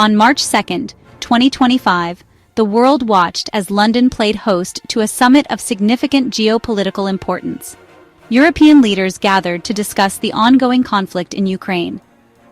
On March 2, 2025, the world watched as London played host to a summit of significant geopolitical importance. European leaders gathered to discuss the ongoing conflict in Ukraine.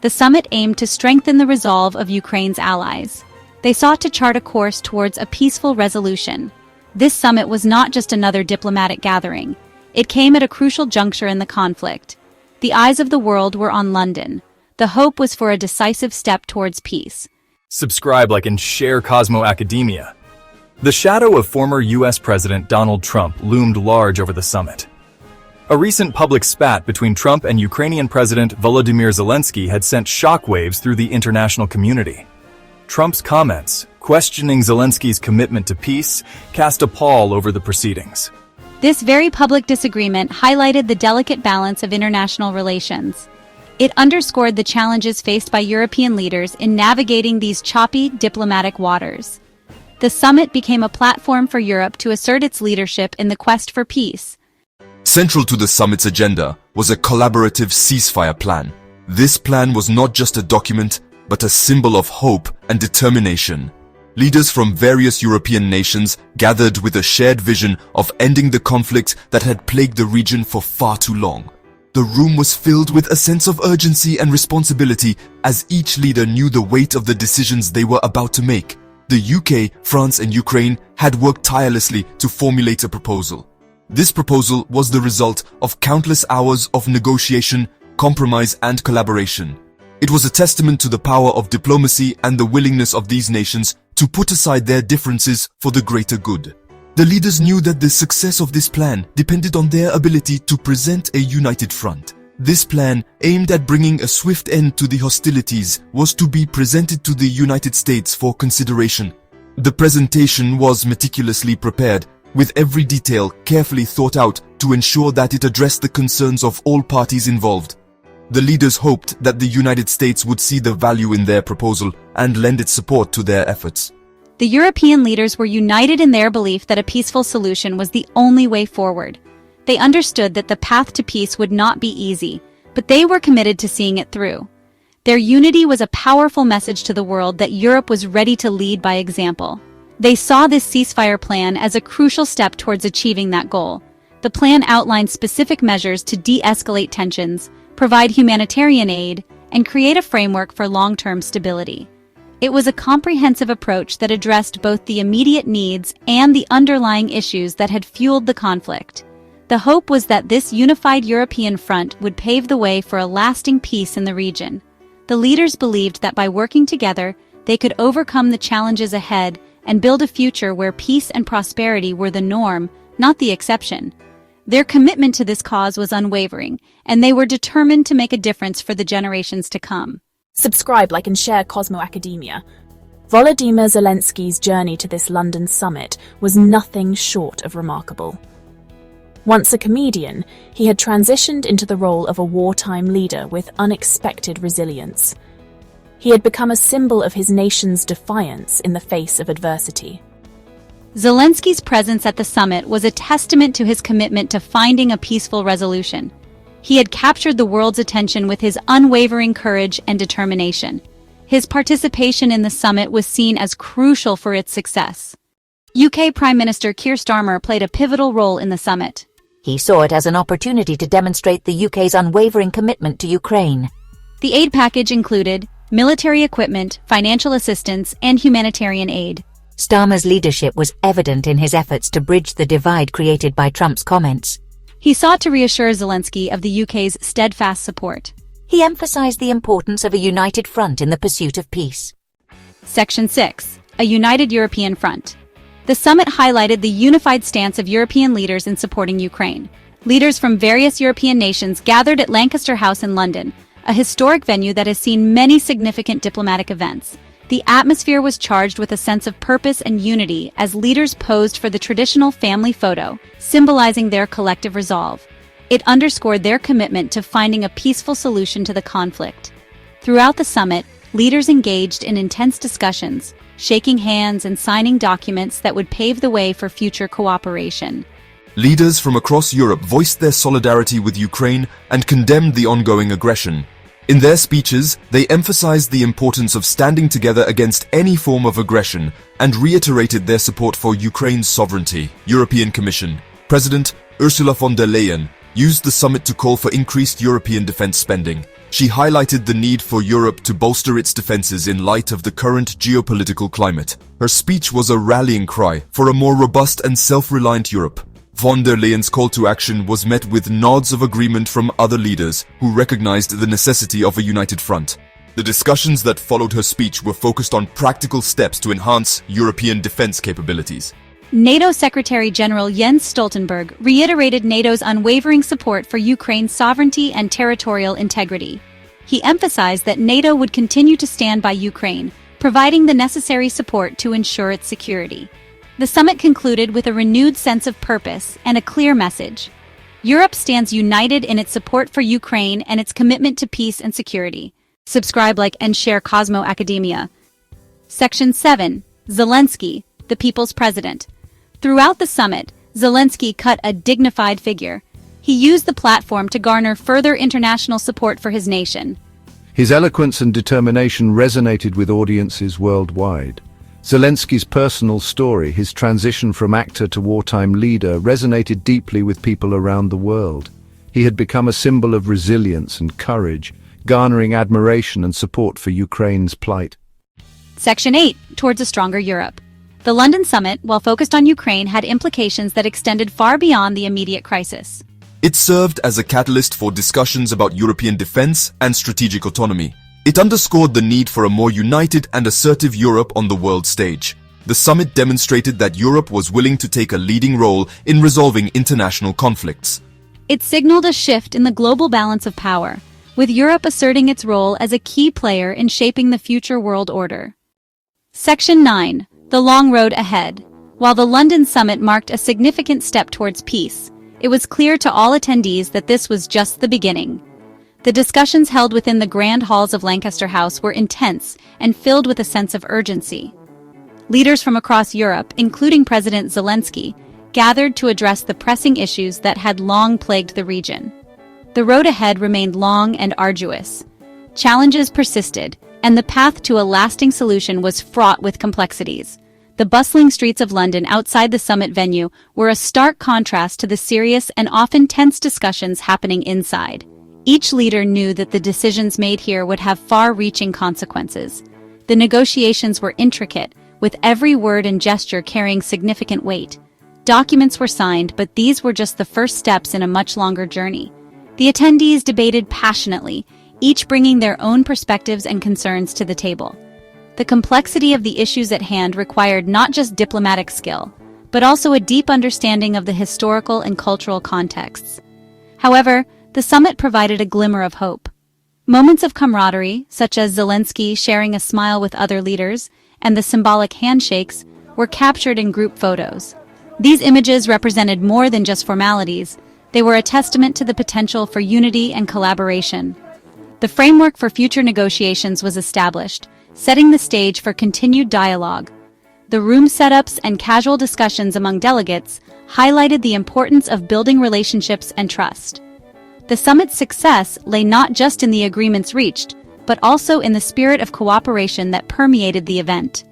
The summit aimed to strengthen the resolve of Ukraine's allies. They sought to chart a course towards a peaceful resolution. This summit was not just another diplomatic gathering. It came at a crucial juncture in the conflict. The eyes of the world were on London. The hope was for a decisive step towards peace. Subscribe, like, and share Cosmo Academia. The shadow of former U.S. President Donald Trump loomed large over the summit. A recent public spat between Trump and Ukrainian President Volodymyr Zelensky had sent shockwaves through the international community. Trump's comments, questioning Zelensky's commitment to peace, cast a pall over the proceedings. This very public disagreement highlighted the delicate balance of international relations. It underscored the challenges faced by European leaders in navigating these choppy diplomatic waters. The summit became a platform for Europe to assert its leadership in the quest for peace. Central to the summit's agenda was a collaborative ceasefire plan. This plan was not just a document, but a symbol of hope and determination. Leaders from various European nations gathered with a shared vision of ending the conflict that had plagued the region for far too long. The room was filled with a sense of urgency and responsibility as each leader knew the weight of the decisions they were about to make. The UK, France, and Ukraine had worked tirelessly to formulate a proposal. This proposal was the result of countless hours of negotiation, compromise, and collaboration. It was a testament to the power of diplomacy and the willingness of these nations to put aside their differences for the greater good. The leaders knew that the success of this plan depended on their ability to present a united front. This plan, aimed at bringing a swift end to the hostilities, was to be presented to the United States for consideration. The presentation was meticulously prepared, with every detail carefully thought out to ensure that it addressed the concerns of all parties involved. The leaders hoped that the United States would see the value in their proposal and lend its support to their efforts. The European leaders were united in their belief that a peaceful solution was the only way forward. They understood that the path to peace would not be easy, but they were committed to seeing it through. Their unity was a powerful message to the world that Europe was ready to lead by example. They saw this ceasefire plan as a crucial step towards achieving that goal. The plan outlined specific measures to de-escalate tensions, provide humanitarian aid, and create a framework for long-term stability. It was a comprehensive approach that addressed both the immediate needs and the underlying issues that had fueled the conflict. The hope was that this unified European front would pave the way for a lasting peace in the region. The leaders believed that by working together, they could overcome the challenges ahead and build a future where peace and prosperity were the norm, not the exception. Their commitment to this cause was unwavering, and they were determined to make a difference for the generations to come. Subscribe, like, and share Cosmo Academia. Volodymyr Zelensky's journey to this London summit was nothing short of remarkable. Once a comedian, he had transitioned into the role of a wartime leader with unexpected resilience. He had become a symbol of his nation's defiance in the face of adversity. Zelensky's presence at the summit was a testament to his commitment to finding a peaceful resolution. He had captured the world's attention with his unwavering courage and determination. His participation in the summit was seen as crucial for its success. UK Prime Minister Keir Starmer played a pivotal role in the summit. He saw it as an opportunity to demonstrate the UK's unwavering commitment to Ukraine. The aid package included military equipment, financial assistance, and humanitarian aid. Starmer's leadership was evident in his efforts to bridge the divide created by Trump's comments. He sought to reassure Zelensky of the UK's steadfast support. He emphasized the importance of a united front in the pursuit of peace. Section 6. A United European Front. The summit highlighted the unified stance of European leaders in supporting Ukraine. Leaders from various European nations gathered at Lancaster House in London, a historic venue that has seen many significant diplomatic events. The atmosphere was charged with a sense of purpose and unity as leaders posed for the traditional family photo, symbolizing their collective resolve. It underscored their commitment to finding a peaceful solution to the conflict. Throughout the summit, leaders engaged in intense discussions, shaking hands and signing documents that would pave the way for future cooperation. Leaders from across Europe voiced their solidarity with Ukraine and condemned the ongoing aggression. In their speeches, they emphasized the importance of standing together against any form of aggression and reiterated their support for Ukraine's sovereignty. European Commission President Ursula von der Leyen used the summit to call for increased European defense spending. She highlighted the need for Europe to bolster its defenses in light of the current geopolitical climate. Her speech was a rallying cry for a more robust and self-reliant Europe. Von der Leyen's call to action was met with nods of agreement from other leaders who recognized the necessity of a united front. The discussions that followed her speech were focused on practical steps to enhance European defense capabilities. NATO Secretary General Jens Stoltenberg reiterated NATO's unwavering support for Ukraine's sovereignty and territorial integrity. He emphasized that NATO would continue to stand by Ukraine, providing the necessary support to ensure its security. The summit concluded with a renewed sense of purpose and a clear message. Europe stands united in its support for Ukraine and its commitment to peace and security. Subscribe, like, and share Cosmo Academia. Section 7. Zelensky, the People's President. Throughout the summit, Zelensky cut a dignified figure. He used the platform to garner further international support for his nation. His eloquence and determination resonated with audiences worldwide. Zelensky's personal story, his transition from actor to wartime leader, resonated deeply with people around the world. He had become a symbol of resilience and courage, garnering admiration and support for Ukraine's plight. Section 8. Towards a Stronger Europe. The London summit, while focused on Ukraine, had implications that extended far beyond the immediate crisis. It served as a catalyst for discussions about European defense and strategic autonomy. It underscored the need for a more united and assertive Europe on the world stage. The summit demonstrated that Europe was willing to take a leading role in resolving international conflicts. It signaled a shift in the global balance of power, with Europe asserting its role as a key player in shaping the future world order. Section 9. The Long Road Ahead. While the London summit marked a significant step towards peace, it was clear to all attendees that this was just the beginning. The discussions held within the grand halls of Lancaster House were intense and filled with a sense of urgency. Leaders from across Europe, including President Zelensky, gathered to address the pressing issues that had long plagued the region. The road ahead remained long and arduous. Challenges persisted, and the path to a lasting solution was fraught with complexities. The bustling streets of London outside the summit venue were a stark contrast to the serious and often tense discussions happening inside. Each leader knew that the decisions made here would have far-reaching consequences. The negotiations were intricate, with every word and gesture carrying significant weight. Documents were signed, but these were just the first steps in a much longer journey. The attendees debated passionately, each bringing their own perspectives and concerns to the table. The complexity of the issues at hand required not just diplomatic skill, but also a deep understanding of the historical and cultural contexts. However, the summit provided a glimmer of hope. Moments of camaraderie, such as Zelensky sharing a smile with other leaders, and the symbolic handshakes, were captured in group photos. These images represented more than just formalities. They were a testament to the potential for unity and collaboration. The framework for future negotiations was established, setting the stage for continued dialogue. The room setups and casual discussions among delegates highlighted the importance of building relationships and trust. The summit's success lay not just in the agreements reached, but also in the spirit of cooperation that permeated the event.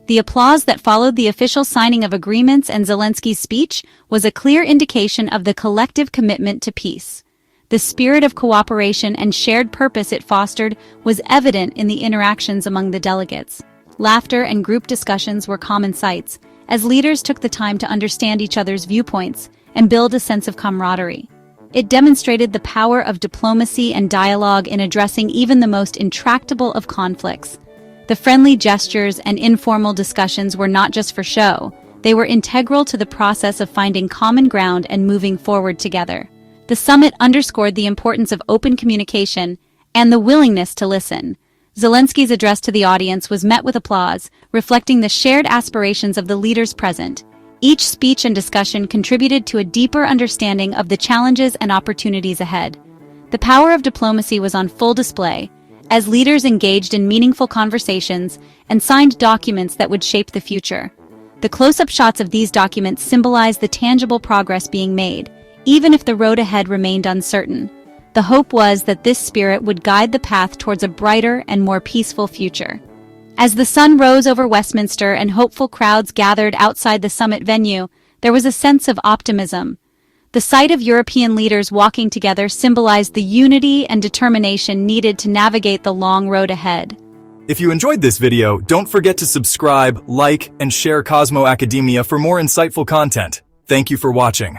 The applause that followed the official signing of agreements and Zelensky's speech was a clear indication of the collective commitment to peace. The spirit of cooperation and shared purpose it fostered was evident in the interactions among the delegates. Laughter and group discussions were common sights, as leaders took the time to understand each other's viewpoints and build a sense of camaraderie. It demonstrated the power of diplomacy and dialogue in addressing even the most intractable of conflicts. The friendly gestures and informal discussions were not just for show, they were integral to the process of finding common ground and moving forward together. The summit underscored the importance of open communication and the willingness to listen. Zelensky's address to the audience was met with applause, reflecting the shared aspirations of the leaders present. Each speech and discussion contributed to a deeper understanding of the challenges and opportunities ahead. The power of diplomacy was on full display, as leaders engaged in meaningful conversations and signed documents that would shape the future. The close-up shots of these documents symbolized the tangible progress being made, even if the road ahead remained uncertain. The hope was that this spirit would guide the path towards a brighter and more peaceful future. As the sun rose over Westminster and hopeful crowds gathered outside the summit venue, there was a sense of optimism. The sight of European leaders walking together symbolized the unity and determination needed to navigate the long road ahead. If you enjoyed this video, don't forget to subscribe, like, and share Cosmo Academia for more insightful content. Thank you for watching.